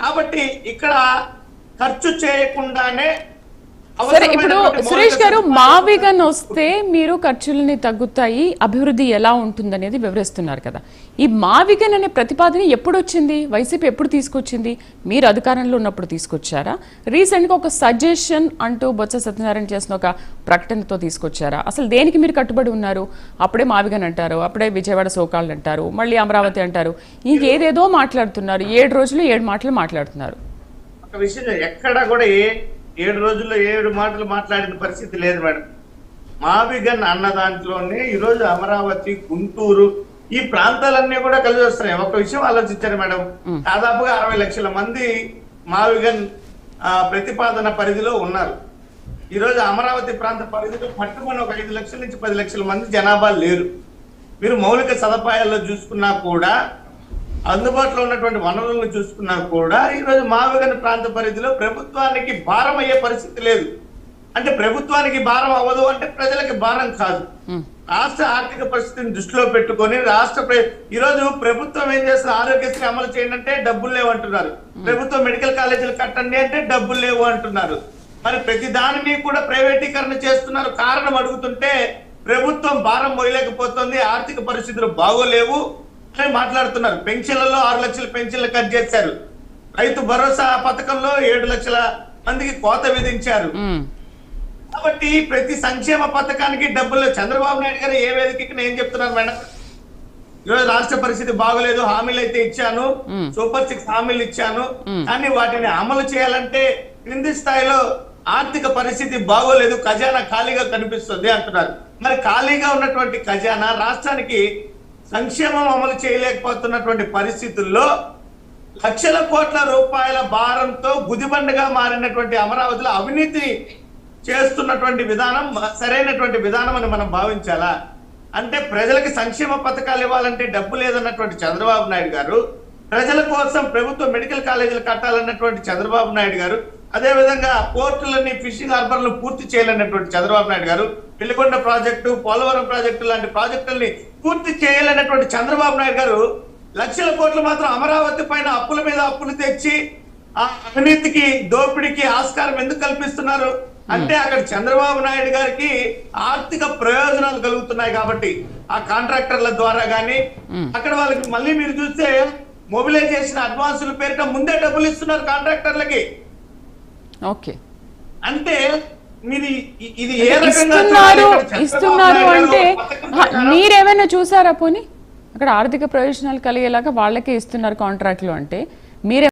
కాబట్టి ఇక్కడ ఖర్చు చేయకుండానే సరే ఇప్పుడు సురేష్ గారు మావిగన్ వస్తే మీరు ఖర్చులని తగ్గుతాయి అభివృద్ధి ఎలా ఉంటుందనేది వివరిస్తున్నారు కదా. ఈ మావిగన్ అనే ప్రతిపాదన ఎప్పుడు వచ్చింది? వైసీపీ ఎప్పుడు తీసుకొచ్చింది? మీరు అధికారంలో ఉన్నప్పుడు తీసుకొచ్చారా? రీసెంట్గా ఒక సజెషన్ అంటూ బొత్స సత్యనారాయణ చేసిన ఒక ప్రకటనతో తీసుకొచ్చారా? అసలు దేనికి మీరు కట్టుబడి ఉన్నారు? అప్పుడే మావిగన్ అంటారు, అప్పుడే విజయవాడ సోకాళ్ళు అంటారు, మళ్ళీ అమరావతి అంటారు, ఇంకేదేదో మాట్లాడుతున్నారు. 7 రోజులు 7 మాటలు మాట్లాడుతున్నారు. ఒక విషయం ఎక్కడ కూడా 7 రోజుల్లో 7 మాటలు మాట్లాడిన పరిస్థితి లేదు మేడం. మావిగన్ అన్న దాంట్లోనే ఈరోజు అమరావతి, గుంటూరు ఈ ప్రాంతాలన్నీ కూడా కలిసి వస్తున్నాయి. ఒక విషయం ఆలోచించారు మేడం, దాదాపుగా 60 లక్షల మంది మావిగన్ ప్రతిపాదన పరిధిలో ఉన్నారు. ఈరోజు అమరావతి ప్రాంత పరిధిలో పట్టుకుని ఒక 5 లక్షల నుంచి 10 లక్షల మంది జనాభా లేరు. మీరు మౌలిక సదుపాయాల్లో చూసుకున్నా కూడా, అందుబాటులో ఉన్నటువంటి వనరులను చూసుకున్నా కూడా ఈరోజు మావిగన్ ప్రాంత పరిధిలో ప్రభుత్వానికి భారం అయ్యే పరిస్థితి లేదు. అంటే ప్రభుత్వానికి భారం అవ్వదు అంటే ప్రజలకి భారం కాదు. రాష్ట్ర ఆర్థిక పరిస్థితిని దృష్టిలో పెట్టుకొని ఈరోజు ప్రభుత్వం ఏం చేస్తుంది? ఆరోగ్యశ్రీ అమలు చేయండి అంటే డబ్బులు లేవు అంటున్నారు. ప్రభుత్వం మెడికల్ కాలేజీలు కట్టండి అంటే డబ్బులు లేవు అంటున్నారు. మరి ప్రతి దానిని కూడా ప్రైవేటీకరణ చేస్తున్నారు. కారణం అడుగుతుంటే ప్రభుత్వం భారం మోయలేకపోతుంది, ఆర్థిక పరిస్థితులు బాగోలేవు అని మాట్లాడుతున్నారు. పెన్షన్లలో 6 లక్షల పెన్షన్లు కట్ చేశారు. రైతు భరోసా పథకంలో 7 లక్షల మందికి కోత విధించారు. కాబట్టి ప్రతి సంక్షేమ పథకానికి డబ్బులు చంద్రబాబు నాయుడు గారు ఏ వేదికకి ఏం చెప్తున్నారు మేడం? ఈరోజు రాష్ట్ర పరిస్థితి బాగోలేదు, హామీలు అయితే ఇచ్చాను, సూపర్ 6 హామీలు ఇచ్చాను, కానీ వాటిని అమలు చేయాలంటే క్రింది స్థాయిలో ఆర్థిక పరిస్థితి బాగోలేదు, ఖజానా ఖాళీగా కనిపిస్తుంది అంటున్నారు. మరి ఖాళీగా ఉన్నటువంటి ఖజానా రాష్ట్రానికి సంక్షేమం అమలు చేయలేకపోతున్నటువంటి పరిస్థితుల్లో లక్షల కోట్ల రూపాయల భారంతో గుదిబండగా మారినటువంటి అమరావతిలో అవినీతి చేస్తున్నటువంటి విధానం సరైనటువంటి విధానం అని మనం భావించాలా? అంటే ప్రజలకి సంక్షేమ పథకాలు ఇవ్వాలంటే డబ్బు లేదన్నటువంటి చంద్రబాబు నాయుడు గారు, ప్రజల కోసం ప్రభుత్వ మెడికల్ కాలేజీలు కట్టాలన్నటువంటి చంద్రబాబు నాయుడు గారు, అదే విధంగా పోర్టులని, ఫిషింగ్ హార్బర్లు పూర్తి చేయాలన్నటువంటి చంద్రబాబు నాయుడు గారు, పెళ్లికొండ ప్రాజెక్టు, పోలవరం ప్రాజెక్టు లాంటి ప్రాజెక్టుల్ని పూర్తి చేయాలన్నటువంటి చంద్రబాబు నాయుడు గారు లక్షల కోట్లు మాత్రం అమరావతి పైన అప్పుల మీద అప్పులు తెచ్చి ఆ అవినీతికి, దోపిడీకి ఆస్కారం ఎందుకు కల్పిస్తున్నారు? అంటే అక్కడ చంద్రబాబు నాయుడు గారికి ఆర్థిక ప్రయోజనాలు కలుగుతున్నాయి కాబట్టి ఆ కాంట్రాక్టర్ల ద్వారా గానీ అక్కడ వాళ్ళకి మళ్ళీ మీరు చూస్తే మొబిలైజేషన్ అడ్వాన్సుల పేరిట ముందే డబ్బులు ఇస్తున్నారు కాంట్రాక్టర్లకి. ఓకే, అంటే ఇది ఏ ఇస్తున్నారు అంటే మీరేమైనా చూసారా? పోనీ అక్కడ ఆర్థిక ప్రయోజనాలు కలిగేలాగా వాళ్ళకే ఇస్తున్నారు కాంట్రాక్ట్లు అంటే మీరే